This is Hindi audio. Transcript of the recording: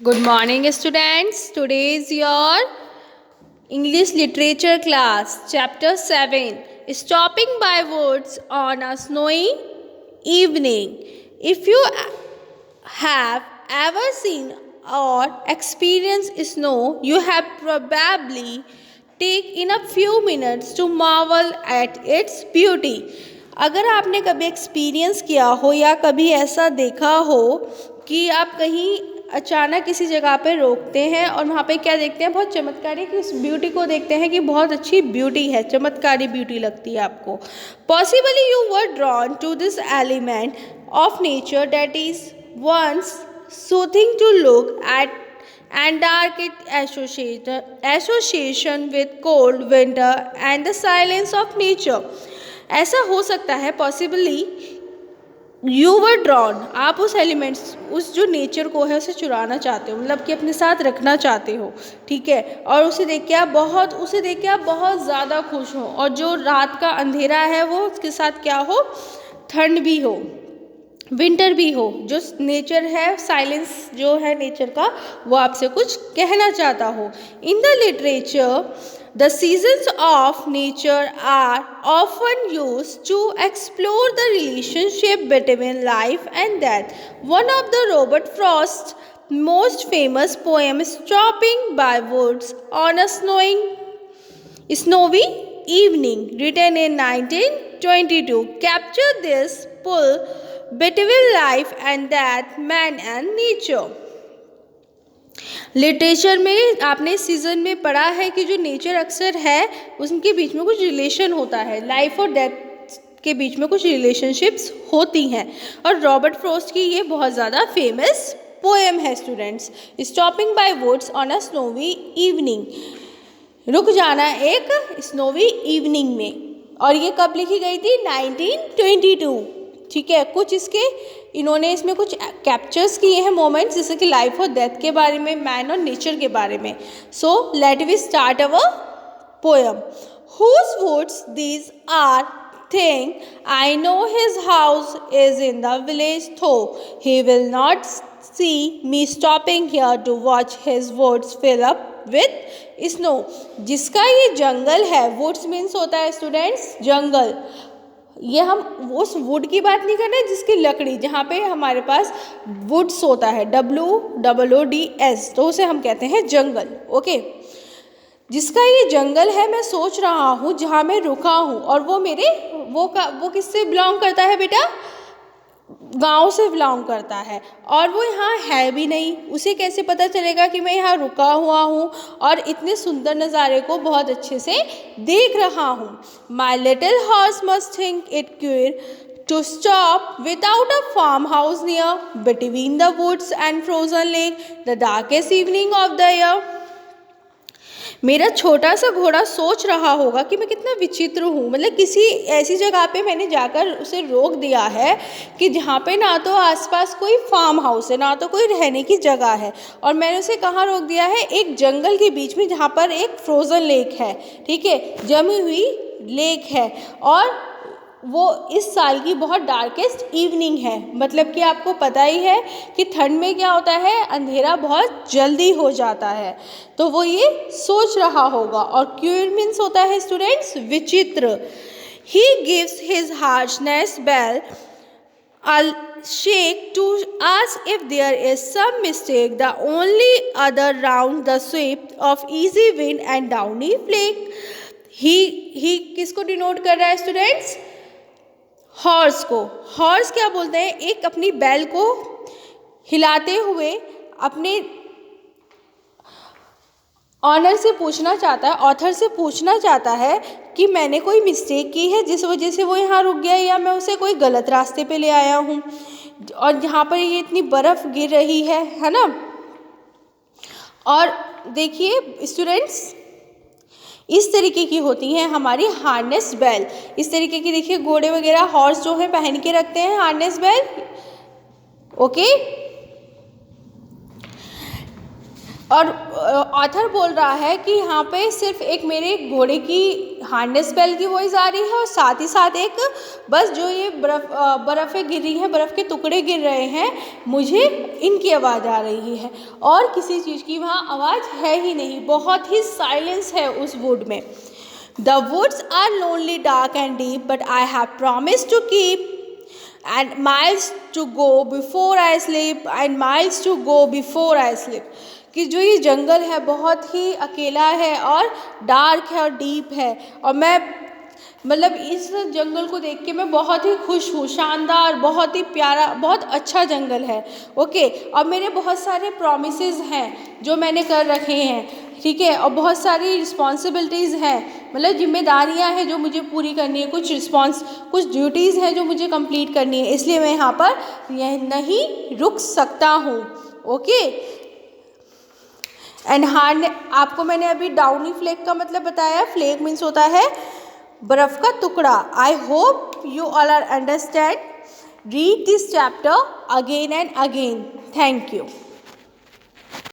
Good morning, students. Today is your English literature class, chapter 7, Stopping by Woods on a Snowy Evening. If you have ever seen or experienced snow, you have probably taken a few minutes to marvel at its beauty. अगर आपने कभी एक्सपीरियंस किया हो या कभी ऐसा देखा हो कि आप कहीं अचानक किसी जगह पे रोकते हैं और वहाँ पे क्या देखते हैं, बहुत चमत्कारी कि उस ब्यूटी को देखते हैं कि बहुत अच्छी ब्यूटी है, चमत्कारी ब्यूटी लगती है आपको. Possibly you were drawn to this element of nature that is once soothing to look at and dark association with cold winter and the silence of nature. ऐसा हो सकता है पॉसिबली यू वर ड्रॉन, आप उस एलिमेंट्स उस जो नेचर को है उसे चुराना चाहते हो, मतलब कि अपने साथ रखना चाहते हो, ठीक है, और उसे देख के आप बहुत ज़्यादा खुश हो, और जो रात का अंधेरा है वो उसके साथ क्या हो, ठंड भी हो, विंटर भी हो, जो नेचर है, साइलेंस जो है नेचर का, वो आपसे कुछ कहना चाहता हो. In the literature the seasons of nature are often used to explore the relationship between life and death. One of the Robert Frost most famous poem, Stopping by Woods on a Snowy Evening, written in 1922, captured this pull between life and death, man and nature. Literature में आपने सीजन में पढ़ा है कि जो नेचर अक्सर है उनके बीच में कुछ रिलेशन होता है, लाइफ और डेथ के बीच में कुछ रिलेशनशिप्स होती हैं, और रॉबर्ट फ्रॉस्ट की ये बहुत ज़्यादा फेमस पोएम है students. Stopping by woods on a snowy evening, रुक जाना एक स्नोवी इवनिंग में, और ये कब लिखी गई थी, 1922, ठीक है. कुछ इसके इन्होंने इसमें कुछ कैप्चर्स किए हैं मोमेंट्स, जैसे कि लाइफ और डेथ के बारे में, मैन और नेचर के बारे में. So let we start our poem. Whose woods these are think, I know his house is in the village, though he will not see me stopping here to watch his woods fill up with snow. जिसका ये जंगल है, woods means होता है स्टूडेंट्स जंगल, ये हम उस वुड की बात नहीं कर रहे जिसकी लकड़ी, जहाँ पे हमारे पास वुड्स होता है, WOODS, तो उसे हम कहते हैं जंगल. ओके, जिसका ये जंगल है, मैं सोच रहा हूँ जहाँ मैं रुका हूँ, और वो मेरे वो किससे बिलोंग करता है बेटा, गांव से बिलोंग करता है, और वो यहाँ है भी नहीं. उसे कैसे पता चलेगा कि मैं यहाँ रुका हुआ हूँ और इतने सुंदर नज़ारे को बहुत अच्छे से देख रहा हूँ. My little horse must think it queer to stop without a farm house near between the woods and frozen lake the darkest evening of the year. मेरा छोटा सा घोड़ा सोच रहा होगा कि मैं कितना विचित्र हूँ, मतलब किसी ऐसी जगह पे मैंने जाकर उसे रोक दिया है कि जहाँ पे ना तो आसपास कोई फार्म हाउस है, ना तो कोई रहने की जगह है, और मैंने उसे कहाँ रोक दिया है, एक जंगल के बीच में जहाँ पर एक फ्रोज़न लेक है, ठीक है, जमी हुई लेक है, और वो इस साल की बहुत डार्केस्ट इवनिंग है. मतलब कि आपको पता ही है कि ठंड में क्या होता है, अंधेरा बहुत जल्दी हो जाता है, तो वो ये सोच रहा होगा. और क्यूर मीन्स होता है स्टूडेंट्स विचित्र. He gives his harshness bell a shake to ask if there is some mistake. The only other round the sweep of easy wind and downy flake. ही किसको डिनोट कर रहा है स्टूडेंट्स, हॉर्स को. हॉर्स क्या बोलते हैं, एक अपनी बैल को हिलाते हुए अपने ऑनर से पूछना चाहता है, ऑथर से पूछना चाहता है कि मैंने कोई मिस्टेक की है जिस वजह से वो यहाँ रुक गया, या मैं उसे कोई गलत रास्ते पे ले आया हूँ, और यहाँ पर ये इतनी बर्फ़ गिर रही है ना. और देखिए स्टूडेंट्स, इस तरीके की होती हैं हमारी हार्नेस बेल. इस तरीके की देखिए घोड़े वगैरह हॉर्स जो है पहन के रखते हैं हार्नेस बेल. ओके, और ऑथर बोल रहा है कि यहाँ पे सिर्फ एक मेरे घोड़े की हार्डनेस स्पेल की वॉइस आ रही है और साथ ही साथ एक बस जो ये बर्फ़ें गिर रही हैं, बर्फ़ के टुकड़े गिर रहे हैं, मुझे इनकी आवाज़ आ रही है और किसी चीज़ की वहाँ आवाज़ है ही नहीं, बहुत ही साइलेंस है उस वुड में। The woods are lonely, dark and deep, but I have promised to keep, and miles to go before I sleep, and miles to go before I sleep. कि जो ये जंगल है बहुत ही अकेला है और डार्क है और डीप है, और मैं मतलब इस जंगल को देख के मैं बहुत ही खुश हूँ, शानदार, बहुत ही प्यारा, बहुत अच्छा जंगल है। ओके, और मेरे बहुत सारे प्रॉमिसेस हैं जो मैंने कर रखे हैं, ठीक है, और बहुत सारी रिस्पॉन्सिबिलिटीज़ हैं, मतलब जिम्मेदारियां हैं जो मुझे पूरी करनी है, कुछ ड्यूटीज़ हैं जो मुझे कंप्लीट करनी है, इसलिए मैं यहाँ पर नहीं रुक सकता हूँ। ओके, एंड हार्ड, आपको मैंने अभी डाउनी फ्लेक का मतलब बताया। फ्लेक मीन्स होता है बर्फ़ का टुकड़ा। I hope you all are understand. Read this chapter again and again. Thank you.